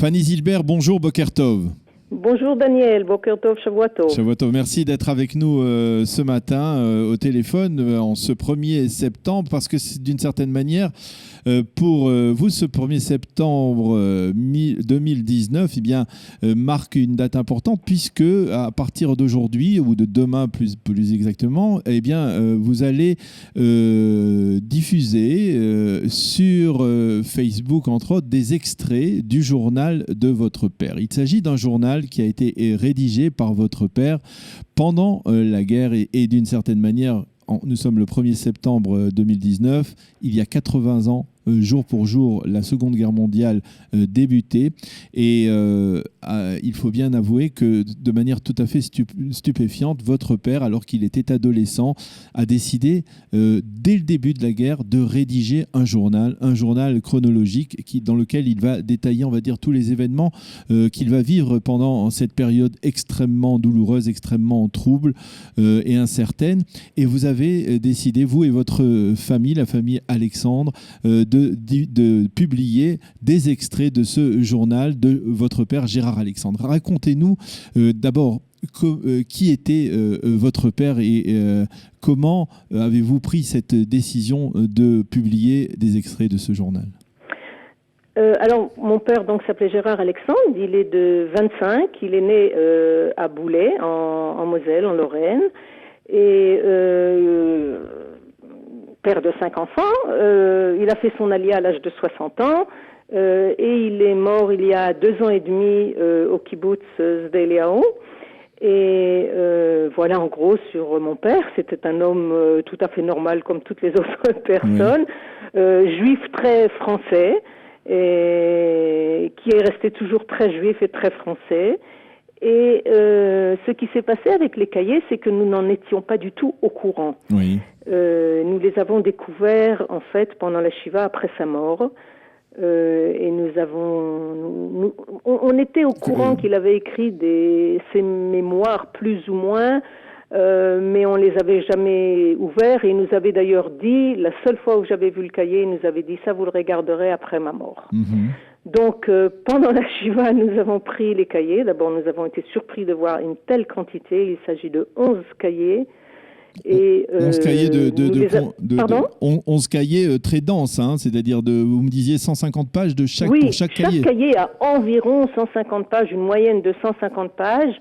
Fanny Zilber, bonjour, Boker Tov. Bonjour Daniel, Boker Tov, Shavua Tov. Shavua Tov, merci d'être avec nous ce matin au téléphone en ce 1er septembre, parce que d'une certaine manière, pour vous, ce 1er septembre 2019 marque une date importante, puisque à partir d'aujourd'hui, ou de demain plus exactement, vous allez diffuser sur Facebook, entre autres, des extraits du journal de votre père. Il s'agit d'un journal qui a été rédigé par votre père pendant la guerre et d'une certaine manière, nous sommes le 1er septembre 2019, il y a 80 ans, jour pour jour, la Seconde Guerre mondiale débutait. Et il faut bien avouer que de manière tout à fait stupéfiante, votre père, alors qu'il était adolescent, a décidé, dès le début de la guerre, de rédiger un journal chronologique dans lequel il va détailler, on va dire, tous les événements qu'il va vivre pendant cette période extrêmement douloureuse, extrêmement trouble et incertaine. Et vous avez décidé, vous et votre famille, la famille Alexandre, de publier des extraits de ce journal de votre père Gérard Alexandre. Racontez-nous d'abord qui était votre père et comment avez-vous pris cette décision de publier des extraits de ce journal ? Alors, mon père s'appelait Gérard Alexandre, il est de 25, il est né à Boulay, en Moselle, en Lorraine, et père de 5 enfants, il a fait son alia à l'âge de 60 ans, et il est mort il y a 2 ans et demi au kibbutz Sde Eliyahu. Et voilà en gros sur mon père. C'était un homme tout à fait normal comme toutes les autres personnes, juif très français, et qui est resté toujours très juif et très français. Et ce qui s'est passé avec les cahiers, c'est que nous n'en étions pas du tout au courant. Oui. Nous les avons découverts en fait pendant la Shiva après sa mort. Et on était au courant qu'il avait écrit ses mémoires plus ou moins, mais on les avait jamais ouverts. Et il nous avait d'ailleurs dit, la seule fois où j'avais vu le cahier, il nous avait dit ça vous le regarderez après ma mort. Mm-hmm. Donc pendant la Shiva, nous avons pris les cahiers. D'abord, nous avons été surpris de voir une telle quantité. Il s'agit de 11 cahiers. Et 11 cahiers 11 cahiers très denses, hein, c'est-à-dire vous me disiez 150 pages pour chaque cahier. Oui, chaque cahier a environ 150 pages, une moyenne de 150 pages,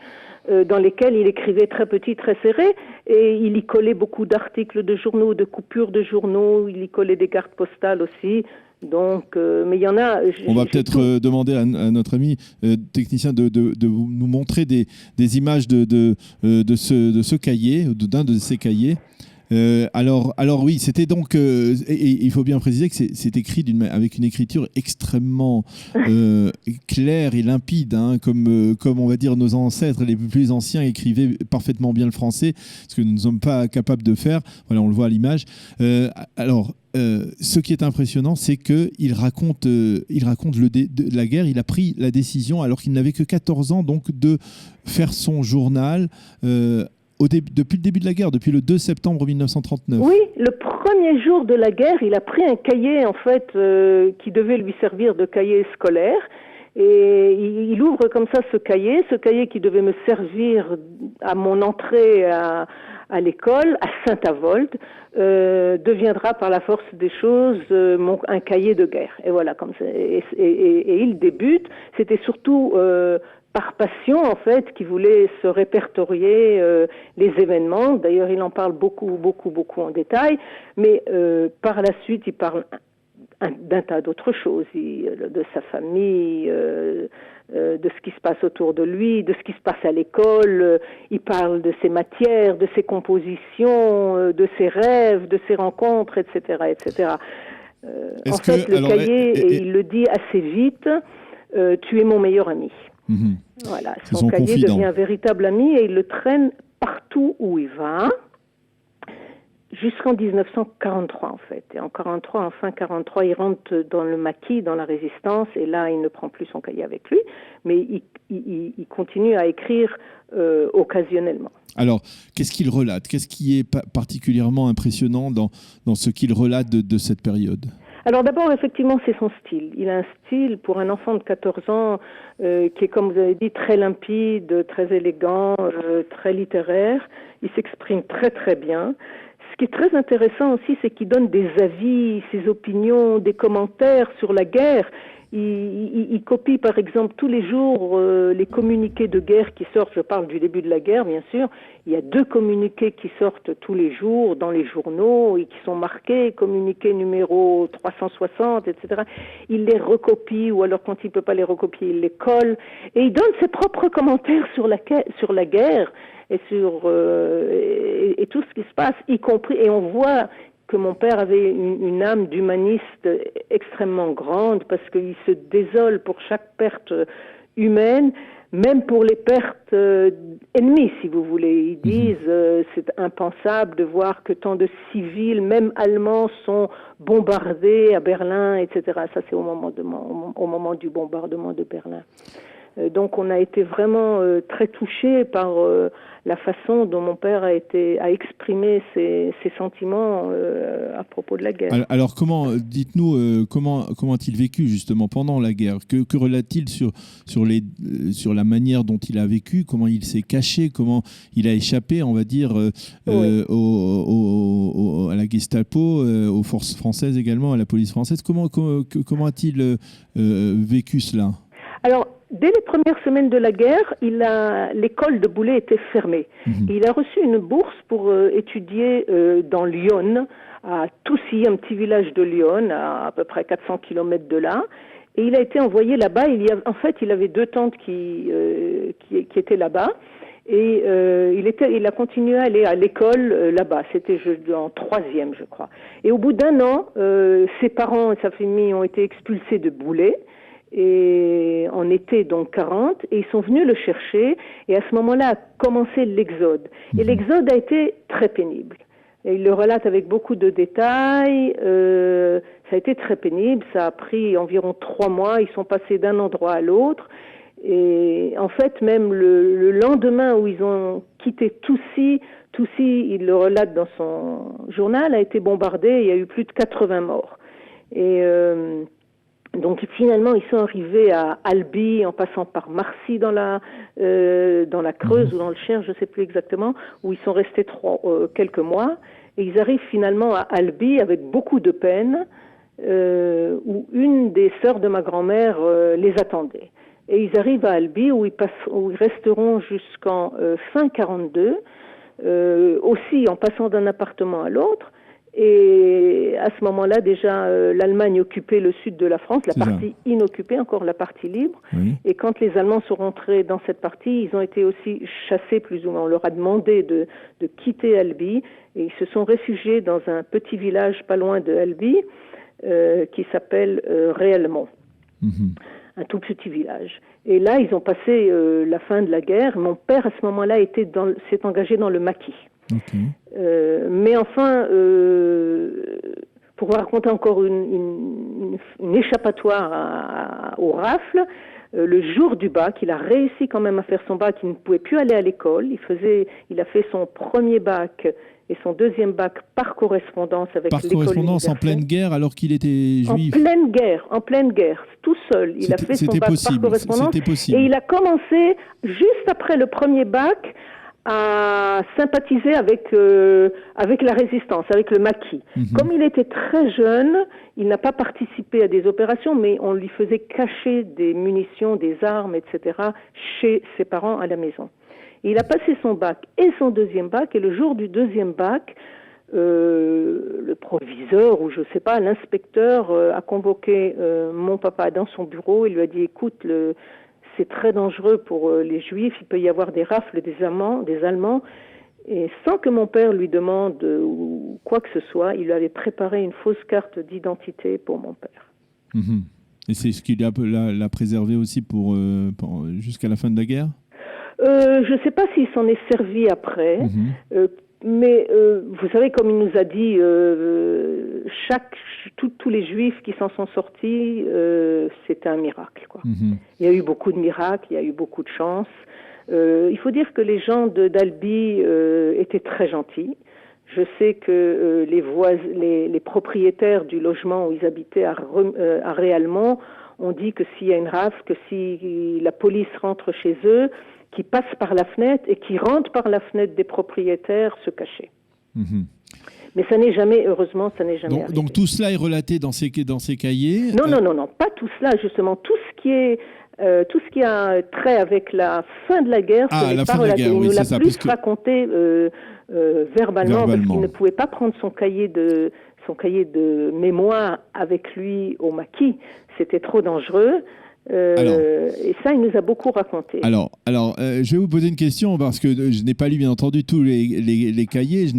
dans lesquelles il écrivait très petit, très serré, et il y collait beaucoup d'articles de journaux, de coupures de journaux, il y collait des cartes postales aussi. Donc, mais il y en a. On va peut-être demander à notre ami technicien de nous montrer des images de ce cahier, d'un de ces cahiers. Alors oui, c'était donc, et il faut bien préciser que c'est écrit avec une écriture extrêmement claire et limpide, hein, comme on va dire nos ancêtres les plus anciens écrivaient parfaitement bien le français, ce que nous ne sommes pas capables de faire. Voilà, on le voit à l'image. Ce qui est impressionnant, c'est qu'il raconte la guerre. Il a pris la décision, alors qu'il n'avait que 14 ans, donc de faire son journal depuis le début de la guerre, depuis le 2 septembre 1939. Oui, le premier jour de la guerre, il a pris un cahier, en fait, qui devait lui servir de cahier scolaire. Et il ouvre comme ça ce cahier qui devait me servir à mon entrée à l'école, à Saint-Avold, deviendra par la force des choses un cahier de guerre. Et voilà, comme ça. Et il débute. C'était surtout par passion, en fait, qui voulait se répertorier les événements. D'ailleurs, il en parle beaucoup en détail. Mais par la suite, il parle d'un tas d'autres choses, de sa famille, de ce qui se passe autour de lui, de ce qui se passe à l'école. Il parle de ses matières, de ses compositions, de ses rêves, de ses rencontres, etc., etc. En fait, le cahier, et il le dit assez vite, tu es mon meilleur ami. Mm-hmm. Voilà, son cahier devient un véritable ami et il le traîne partout où il va. Jusqu'en 1943, en fait. Et en 43, fin 43, il rentre dans le maquis, dans la résistance, et là, il ne prend plus son cahier avec lui, mais il continue à écrire occasionnellement. Alors, qu'est-ce qu'il relate ? Qu'est-ce qui est particulièrement impressionnant dans ce qu'il relate de cette période ? Alors d'abord, effectivement, c'est son style. Il a un style pour un enfant de 14 ans qui est, comme vous avez dit, très limpide, très élégant, très littéraire. Il s'exprime très très bien. Ce qui est très intéressant aussi, c'est qu'il donne des avis, ses opinions, des commentaires sur la guerre. Il copie par exemple tous les jours les communiqués de guerre qui sortent, je parle du début de la guerre bien sûr, il y a 2 communiqués qui sortent tous les jours dans les journaux et qui sont marqués, communiqué numéro 360, etc. Il les recopie ou alors quand il ne peut pas les recopier, il les colle et il donne ses propres commentaires sur la guerre et sur et tout ce qui se passe, y compris, et on voit que mon père avait une âme d'humaniste extrêmement grande parce qu'il se désole pour chaque perte humaine, même pour les pertes ennemies, si vous voulez. Ils disent c'est impensable de voir que tant de civils, même allemands, sont bombardés à Berlin, etc. Ça, c'est au moment du bombardement de Berlin. Donc on a été vraiment très touchés par la façon dont mon père a exprimé ses sentiments à propos de la guerre. Alors dites-nous, comment a-t-il vécu justement pendant la guerre? Que relate-t-il sur la manière dont il a vécu, comment il s'est caché, comment il a échappé, on va dire, oui, à la Gestapo, aux forces françaises également, à la police française? Comment a-t-il vécu cela? Alors, dès les premières semaines de la guerre, l'école de Boulay était fermée. Il a reçu une bourse pour étudier dans Lyon, à Toussy, un petit village de Lyon, à peu près 400 km de là. Et il a été envoyé là-bas. Il avait 2 tantes qui étaient là-bas. Et il a continué à aller à l'école là-bas. C'était en 3e, je crois. Et au bout d'1 an, ses parents et sa famille ont été expulsés de Boulay. Et en été donc 40, et ils sont venus le chercher, et à ce moment-là a commencé l'exode. Et l'exode a été très pénible. Et il le relate avec beaucoup de détails, ça a été très pénible, ça a pris environ 3 mois, ils sont passés d'un endroit à l'autre, et en fait même le lendemain où ils ont quitté Toussy, il le relate dans son journal, a été bombardé, il y a eu plus de 80 morts. Et donc finalement ils sont arrivés à Albi en passant par Marcy dans la Creuse ou dans le Cher, je ne sais plus exactement, où ils sont restés quelques mois, et ils arrivent finalement à Albi avec beaucoup de peine, où une des sœurs de ma grand-mère les attendait. Et ils arrivent à Albi où ils resteront jusqu'en fin 42, aussi en passant d'un appartement à l'autre. Et à ce moment-là, déjà, l'Allemagne occupait le sud de la France, la partie inoccupée, encore la partie libre. Oui. Et quand les Allemands sont rentrés dans cette partie, ils ont été aussi chassés plus ou moins. On leur a demandé de quitter Albi, et ils se sont réfugiés dans un petit village pas loin de Albi, qui s'appelle Réalmont. Un tout petit village. Et là, ils ont passé la fin de la guerre. Mon père, à ce moment-là, s'est engagé dans le maquis. Okay. Mais enfin, pour vous raconter encore une échappatoire aux rafles, le jour du bac, il a réussi quand même à faire son bac, il ne pouvait plus aller à l'école, il a fait son premier bac et son deuxième bac par correspondance avec l'école universitaire. Par correspondance en pleine guerre alors qu'il était juif? En pleine guerre, tout seul. Il a fait son bac par correspondance et il a commencé, juste après le premier bac, à sympathiser avec la résistance, avec le maquis. Comme il était très jeune, il n'a pas participé à des opérations, mais on lui faisait cacher des munitions, des armes, etc. chez ses parents à la maison. Et il a passé son bac et son deuxième bac, et le jour du deuxième bac, le proviseur, ou je sais pas, l'inspecteur a convoqué mon papa dans son bureau et lui a dit, écoute, c'est très dangereux pour les Juifs, il peut y avoir des rafles des Allemands, et sans que mon père lui demande ou quoi que ce soit, il lui avait préparé une fausse carte d'identité pour mon père. Et c'est ce qu'il l'a préservé aussi pour jusqu'à la fin de la guerre? Je ne sais pas s'il s'en est servi après, mais vous savez, comme il nous a dit, tous les Juifs qui s'en sont sortis, c'était un miracle, quoi. Il y a eu beaucoup de miracles, il y a eu beaucoup de chance. Il faut dire que les gens d'Albi étaient très gentils. Je sais que les propriétaires du logement où ils habitaient à Réalmont ont dit que s'il y a une rafle, que si la police rentre chez eux, qu'ils passent par la fenêtre et qu'ils rentrent par la fenêtre des propriétaires se cacher. Mhm. Mais ça n'est jamais, heureusement, ça n'est jamais arrivé. Donc tout cela est relaté dans ces cahiers? Non, pas tout cela, justement. Tout ce qui a trait avec la fin de la guerre, ce n'est pas relaté. Il nous l'a plus raconté verbalement, parce qu'il ne pouvait pas prendre son cahier de mémoire avec lui au maquis. C'était trop dangereux. Et ça, il nous a beaucoup raconté. Alors, je vais vous poser une question parce que je n'ai pas lu, bien entendu, tous les cahiers. Je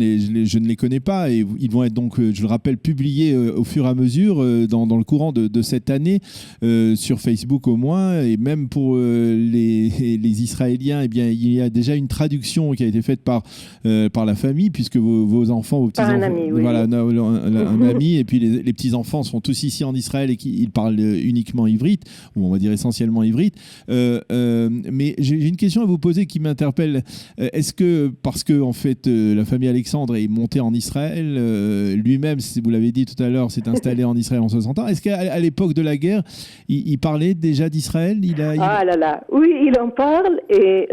ne les connais pas et ils vont être donc, je le rappelle, publiés au fur et à mesure dans le courant de cette année sur Facebook au moins, et même pour les Israéliens. Eh bien, il y a déjà une traduction qui a été faite par la famille, puisque vos enfants, vos petits-enfants, un ami, oui. Voilà, un ami, et puis les petits-enfants sont tous ici en Israël et ils parlent uniquement ivrite, ou on va dire essentiellement ivrite. Mais j'ai une question à vous poser qui m'interpelle. Est-ce que, parce que en fait, la famille Alexandre est montée en Israël, lui-même, vous l'avez dit tout à l'heure, s'est installé en Israël en 60 ans. Est-ce qu'à l'époque de la guerre, il parlait déjà d'Israël? Ah là là, oui, il en parle et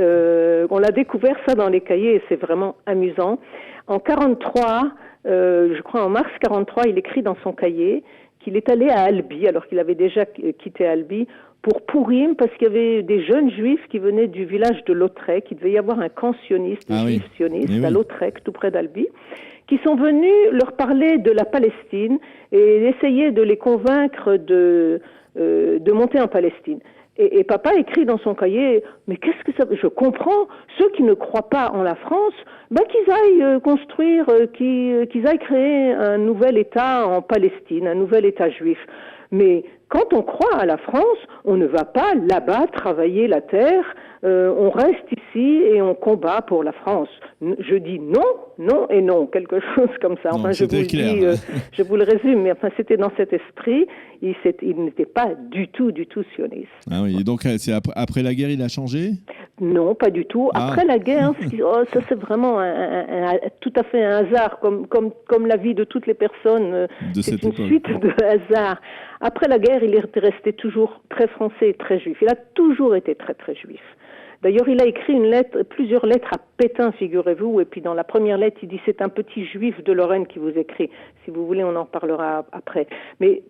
on l'a découvert ça dans les cahiers et c'est vraiment amusant. En 43, je crois en mars 43, il écrit dans son cahier qu'il est allé à Albi, alors qu'il avait déjà quitté Albi, pour Pourim, parce qu'il y avait des jeunes juifs qui venaient du village de Lautrec. Il devait y avoir un camp sioniste, juif sioniste, à Lautrec, tout près d'Albi, qui sont venus leur parler de la Palestine et essayer de les convaincre de monter en Palestine. Et papa écrit dans son cahier, mais qu'est-ce que ça veut? Je comprends, ceux qui ne croient pas en la France, qu'ils aillent construire, qu'ils aillent créer un nouvel État en Palestine, un nouvel État juif. Mais quand on croit à la France, on ne va pas là-bas travailler la terre, on reste ici et on combat pour la France. Je dis non et non, quelque chose comme ça. Enfin, je vous le résume, mais enfin, c'était dans cet esprit. Il n'était pas du tout sioniste. Ah oui, et donc c'est après la guerre, il a changé? Non, pas du tout. Après la guerre, ça c'est vraiment tout à fait un hasard, comme la vie de toutes les personnes. C'est une suite de hasards. Après la guerre, il est resté toujours très français et très juif. Il a toujours été très très juif. D'ailleurs, il a écrit plusieurs lettres à Pétain, figurez-vous, et puis dans la première lettre, il dit « C'est un petit juif de Lorraine qui vous écrit ». Si vous voulez, on en parlera après. Mais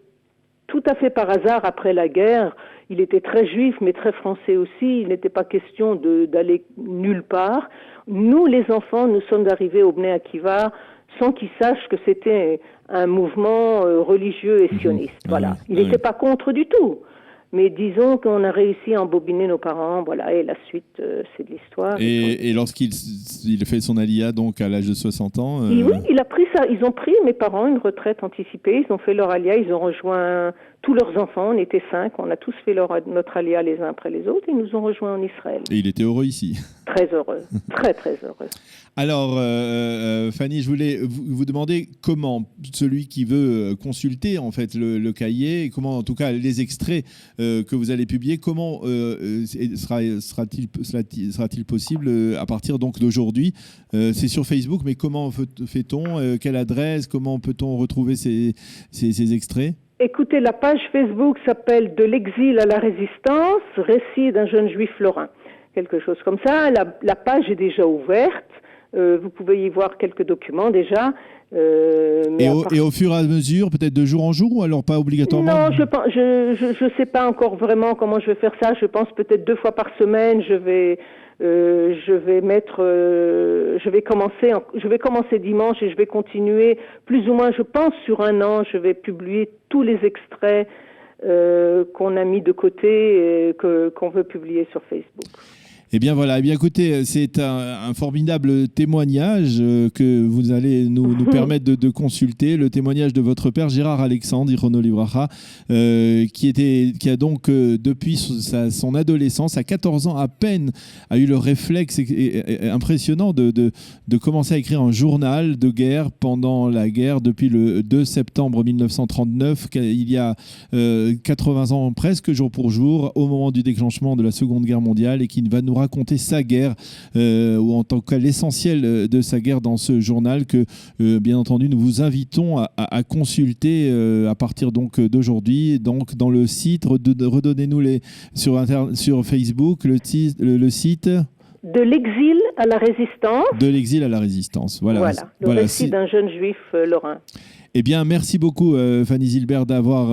tout à fait par hasard, après la guerre, il était très juif, mais très français aussi. Il n'était pas question d'aller nulle part. Nous, les enfants, nous sommes arrivés au Bnei Akiva sans qu'ils sachent que c'était un mouvement religieux et sioniste. Voilà. Il n'était pas contre du tout. Mais disons qu'on a réussi à embobiner nos parents, voilà, et la suite, c'est de l'histoire. Et lorsqu'il fait son aliyah, donc à l'âge de 60 ans... Oui, il a pris ça. Ils ont pris, mes parents, une retraite anticipée. Ils ont fait leur aliyah, ils ont rejoint tous leurs enfants. On était 5, on a tous fait notre aliyah les uns après les autres. Et ils nous ont rejoints en Israël. Et il était heureux ici? Très heureux, très très heureux. Alors, Fanny, je voulais vous demander comment celui qui veut consulter en fait le cahier, et comment en tout cas les extraits que vous allez publier, comment sera-t-il possible à partir donc d'aujourd'hui? C'est sur Facebook, mais comment fait-on? Quelle adresse? Comment peut-on retrouver ces extraits? Écoutez, la page Facebook s'appelle « De l'exil à la résistance, récit d'un jeune juif lorrain ». Quelque chose comme ça. La page est déjà ouverte. Vous pouvez y voir quelques documents déjà. Et au fur et à mesure, peut-être de jour en jour, ou alors pas obligatoirement? Non, je sais pas encore vraiment comment je vais faire ça. Je pense peut-être 2 fois par semaine. Je vais commencer dimanche et je vais continuer plus ou moins, je pense, sur 1 an. Je vais publier tous les extraits qu'on a mis de côté et qu'on veut publier sur Facebook. Eh bien voilà, écoutez, c'est un formidable témoignage que vous allez nous permettre de consulter, le témoignage de votre père Gérard Alexandre, Zichrono Livracha, qui a donc depuis son adolescence, à 14 ans à peine, a eu le réflexe impressionnant de commencer à écrire un journal de guerre pendant la guerre depuis le 2 septembre 1939, il y a 80 ans presque jour pour jour, au moment du déclenchement de la Seconde Guerre mondiale, et qui va nous raconter sa guerre, ou en tout cas l'essentiel de sa guerre dans ce journal que, bien entendu, nous vous invitons à consulter à partir donc d'aujourd'hui. Donc dans le site, redonnez-nous sur Facebook le site. De l'exil à la résistance. De l'exil à la résistance. Voilà. Le récit d'un jeune juif lorrain. Eh bien, merci beaucoup, Fanny Zilbert, d'avoir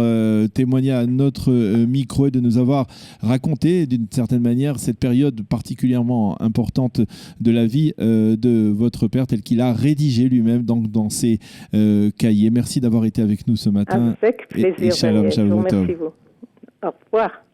témoigné à notre micro et de nous avoir raconté, d'une certaine manière, cette période particulièrement importante de la vie de votre père, tel qu'il a rédigé lui-même dans ses cahiers. Merci d'avoir été avec nous ce matin. Avec plaisir. Et shalom, shalom. Merci vous. Au revoir.